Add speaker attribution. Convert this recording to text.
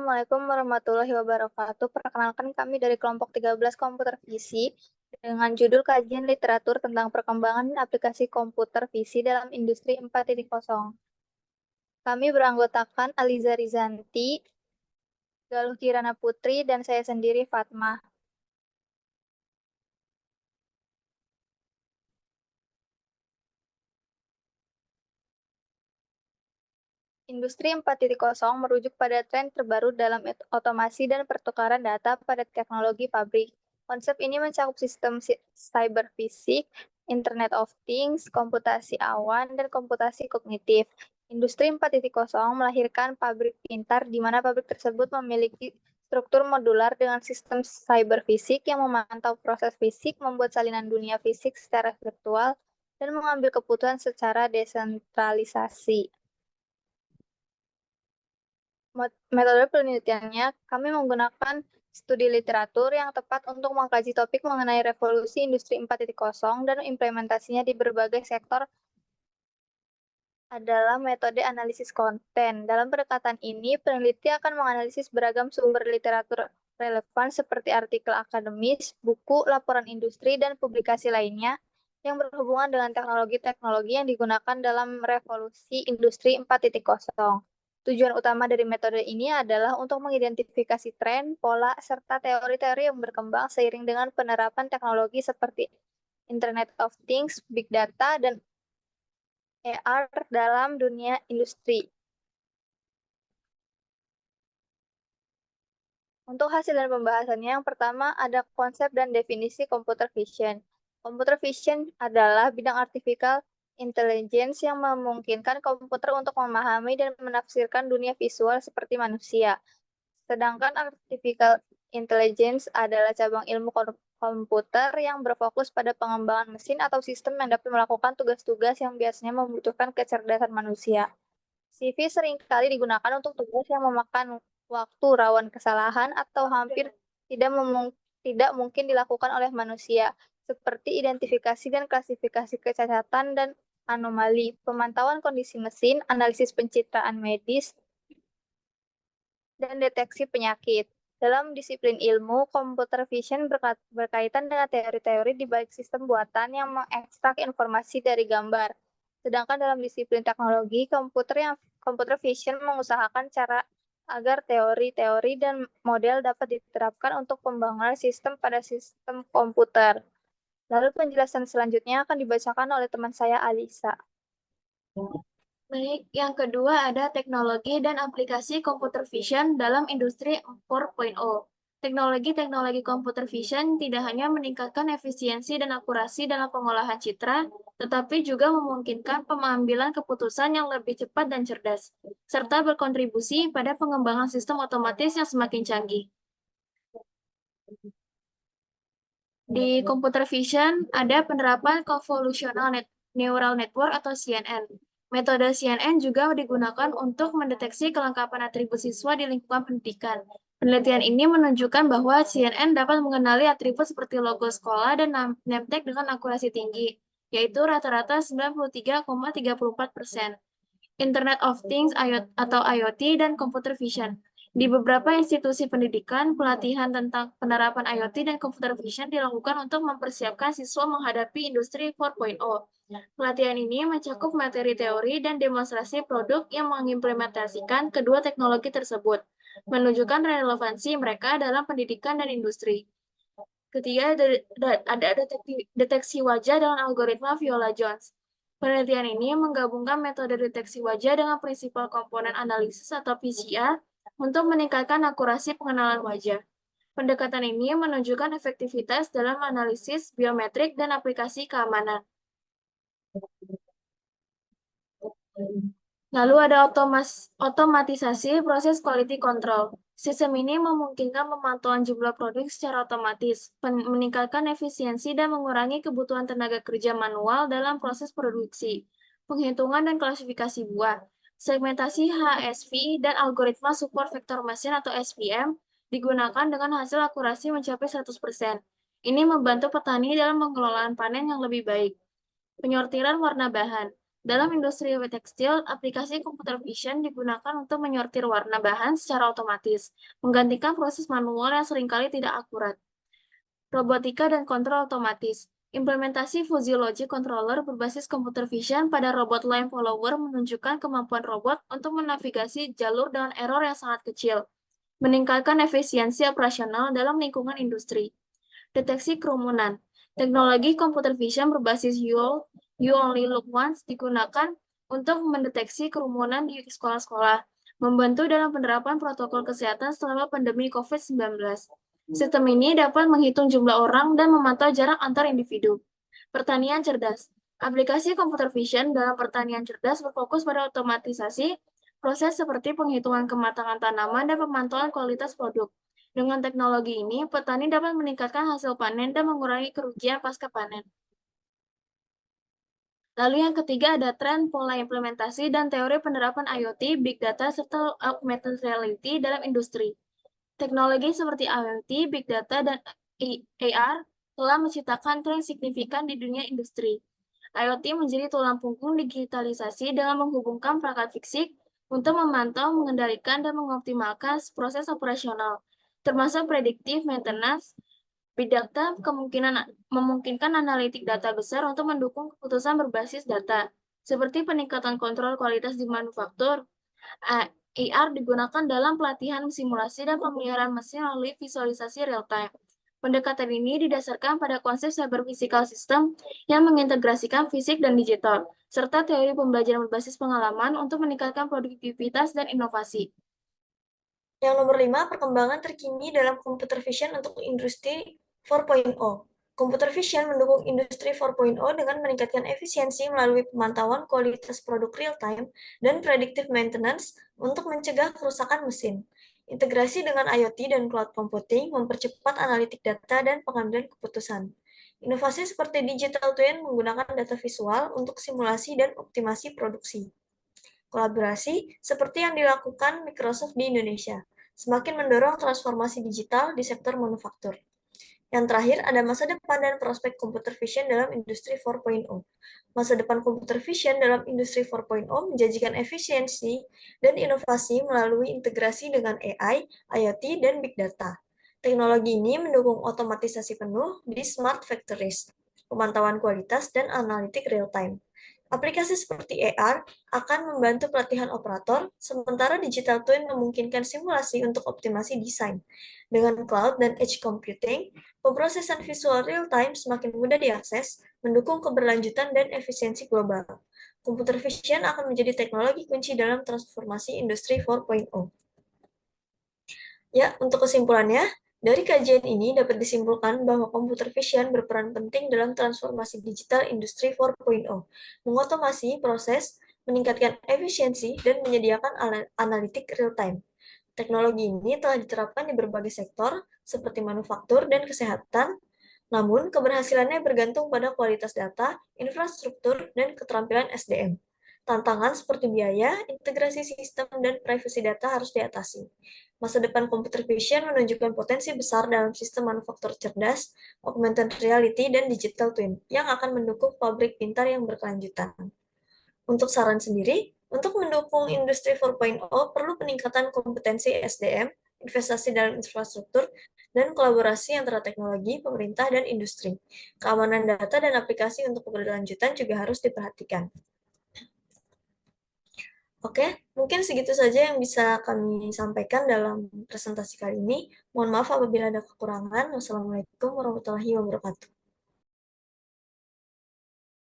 Speaker 1: Assalamualaikum warahmatullahi wabarakatuh. Perkenalkan kami dari kelompok 13 Komputer Visi dengan judul Kajian Literatur tentang Perkembangan Aplikasi Komputer Visi dalam Industri 4.0. Kami beranggotakan Aliza Rizanti, Galuh Kirana Putri, dan saya sendiri Fatma. Industri 4.0 merujuk pada tren terbaru dalam otomasi dan pertukaran data pada teknologi pabrik. Konsep ini mencakup sistem cyber fisik, Internet of Things, komputasi awan, dan komputasi kognitif. Industri 4.0 melahirkan pabrik pintar di mana pabrik tersebut memiliki struktur modular dengan sistem cyber fisik yang memantau proses fisik, membuat salinan dunia fisik secara virtual, dan mengambil keputusan secara desentralisasi. Metode penelitiannya, kami menggunakan studi literatur yang tepat untuk mengkaji topik mengenai revolusi industri 4.0 dan implementasinya di berbagai sektor adalah metode analisis konten. Dalam pendekatan ini, peneliti akan menganalisis beragam sumber literatur relevan seperti artikel akademis, buku, laporan industri, dan publikasi lainnya yang berhubungan dengan teknologi-teknologi yang digunakan dalam revolusi industri 4.0. Tujuan utama dari metode ini adalah untuk mengidentifikasi tren, pola, serta teori-teori yang berkembang seiring dengan penerapan teknologi seperti Internet of Things, Big Data, dan AR dalam dunia industri. Untuk hasil dan pembahasannya, yang pertama ada konsep dan definisi computer vision. Computer vision adalah bidang artificial intelligence yang memungkinkan komputer untuk memahami dan menafsirkan dunia visual seperti manusia. Sedangkan artificial intelligence adalah cabang ilmu komputer yang berfokus pada pengembangan mesin atau sistem yang dapat melakukan tugas-tugas yang biasanya membutuhkan kecerdasan manusia. CV seringkali digunakan untuk tugas yang memakan waktu, rawan kesalahan, atau hampir tidak mungkin dilakukan oleh manusia, seperti identifikasi dan klasifikasi kecacatan dan anomali, pemantauan kondisi mesin, analisis pencitraan medis, dan deteksi penyakit. Dalam disiplin ilmu, computer vision berkaitan dengan teori-teori di balik sistem buatan yang mengekstrak informasi dari gambar. Sedangkan dalam disiplin teknologi, computer vision mengusahakan cara agar teori-teori dan model dapat diterapkan untuk pembangunan sistem pada sistem komputer. Lalu penjelasan selanjutnya akan dibacakan oleh teman saya, Alisa.
Speaker 2: Baik, yang kedua ada teknologi dan aplikasi computer vision dalam industri 4.0. Teknologi-teknologi computer vision tidak hanya meningkatkan efisiensi dan akurasi dalam pengolahan citra, tetapi juga memungkinkan pengambilan keputusan yang lebih cepat dan cerdas, serta berkontribusi pada pengembangan sistem otomatis yang semakin canggih. Di computer vision ada penerapan convolutional neural network atau CNN. Metode CNN juga digunakan untuk mendeteksi kelengkapan atribut siswa di lingkungan pendidikan. Penelitian ini menunjukkan bahwa CNN dapat mengenali atribut seperti logo sekolah dan name tag dengan akurasi tinggi, yaitu rata-rata 93,34%. Internet of Things atau IoT dan computer vision. Di beberapa institusi pendidikan, pelatihan tentang penerapan IoT dan computer vision dilakukan untuk mempersiapkan siswa menghadapi industri 4.0. Pelatihan ini mencakup materi teori dan demonstrasi produk yang mengimplementasikan kedua teknologi tersebut, menunjukkan relevansi mereka dalam pendidikan dan industri. Ketiga, ada deteksi wajah dengan algoritma Viola-Jones. Penelitian ini menggabungkan metode deteksi wajah dengan prinsipal komponen analisis atau PCR untuk meningkatkan akurasi pengenalan wajah. Pendekatan ini menunjukkan efektivitas dalam analisis biometrik dan aplikasi keamanan. Lalu ada otomatisasi proses quality control. Sistem ini memungkinkan pemantauan jumlah produk secara otomatis, meningkatkan efisiensi dan mengurangi kebutuhan tenaga kerja manual dalam proses produksi, penghitungan dan klasifikasi buah. Segmentasi HSV dan algoritma support vector machine atau SVM digunakan dengan hasil akurasi mencapai 100%. Ini membantu petani dalam pengelolaan panen yang lebih baik. Penyortiran warna bahan. Dalam industri tekstil, aplikasi computer vision digunakan untuk menyortir warna bahan secara otomatis, menggantikan proses manual yang seringkali tidak akurat. Robotika dan kontrol otomatis. Implementasi Fuzzy Logic Controller berbasis computer vision pada robot line follower menunjukkan kemampuan robot untuk menavigasi jalur dengan error yang sangat kecil, meningkatkan efisiensi operasional dalam lingkungan industri. Deteksi kerumunan. Teknologi computer vision berbasis You Only Look Once digunakan untuk mendeteksi kerumunan di sekolah-sekolah, membantu dalam penerapan protokol kesehatan selama pandemi COVID-19. Sistem ini dapat menghitung jumlah orang dan memantau jarak antar individu. Pertanian cerdas. Aplikasi computer vision dalam pertanian cerdas berfokus pada otomatisasi proses seperti penghitungan kematangan tanaman dan pemantauan kualitas produk. Dengan teknologi ini, petani dapat meningkatkan hasil panen dan mengurangi kerugian pasca panen. Lalu yang ketiga ada tren, pola implementasi, dan teori penerapan IoT, Big Data, serta augmented reality dalam industri. Teknologi seperti IoT, Big Data, dan AR telah menciptakan tren signifikan di dunia industri. IoT menjadi tulang punggung digitalisasi dengan menghubungkan perangkat fisik untuk memantau, mengendalikan, dan mengoptimalkan proses operasional, termasuk predictive maintenance. Big Data memungkinkan analitik data besar untuk mendukung keputusan berbasis data, seperti peningkatan kontrol kualitas di manufaktur. AR digunakan dalam pelatihan simulasi dan pemeliharaan mesin melalui visualisasi real-time. Pendekatan ini didasarkan pada konsep cyber physical system yang mengintegrasikan fisik dan digital, serta teori pembelajaran berbasis pengalaman untuk meningkatkan produktivitas dan inovasi.
Speaker 3: Yang nomor 5, perkembangan terkini dalam computer vision untuk industri 4.0. Computer vision mendukung industri 4.0 dengan meningkatkan efisiensi melalui pemantauan kualitas produk real-time dan predictive maintenance untuk mencegah kerusakan mesin. Integrasi dengan IoT dan cloud computing mempercepat analitik data dan pengambilan keputusan. Inovasi seperti digital twin menggunakan data visual untuk simulasi dan optimasi produksi. Kolaborasi seperti yang dilakukan Microsoft di Indonesia semakin mendorong transformasi digital di sektor manufaktur. Yang terakhir, ada masa depan dan prospek computer vision dalam industri 4.0. Masa depan computer vision dalam industri 4.0 menjanjikan efisiensi dan inovasi melalui integrasi dengan AI, IoT, dan Big Data. Teknologi ini mendukung otomatisasi penuh di smart factories, pemantauan kualitas, dan analitik real-time. Aplikasi seperti AR akan membantu pelatihan operator, sementara digital twin memungkinkan simulasi untuk optimasi desain. Dengan cloud dan edge computing, pemrosesan visual real-time semakin mudah diakses, mendukung keberlanjutan dan efisiensi global. Computer vision akan menjadi teknologi kunci dalam transformasi industri 4.0. Ya, untuk kesimpulannya, dari kajian ini dapat disimpulkan bahwa computer vision berperan penting dalam transformasi digital industri 4.0, mengotomasi proses, meningkatkan efisiensi, dan menyediakan analitik real-time. Teknologi ini telah diterapkan di berbagai sektor, seperti manufaktur dan kesehatan, namun keberhasilannya bergantung pada kualitas data, infrastruktur, dan keterampilan SDM. Tantangan seperti biaya, integrasi sistem, dan privasi data harus diatasi. Masa depan computer vision menunjukkan potensi besar dalam sistem manufaktur cerdas, augmented reality, dan digital twin yang akan mendukung pabrik pintar yang berkelanjutan. Untuk saran sendiri, untuk mendukung industri 4.0 perlu peningkatan kompetensi SDM, investasi dalam infrastruktur, dan kolaborasi antara teknologi, pemerintah, dan industri. Keamanan data dan aplikasi untuk keberlanjutan juga harus diperhatikan. Oke, mungkin segitu saja yang bisa kami sampaikan dalam presentasi kali ini. Mohon maaf apabila ada kekurangan. Wassalamualaikum warahmatullahi wabarakatuh.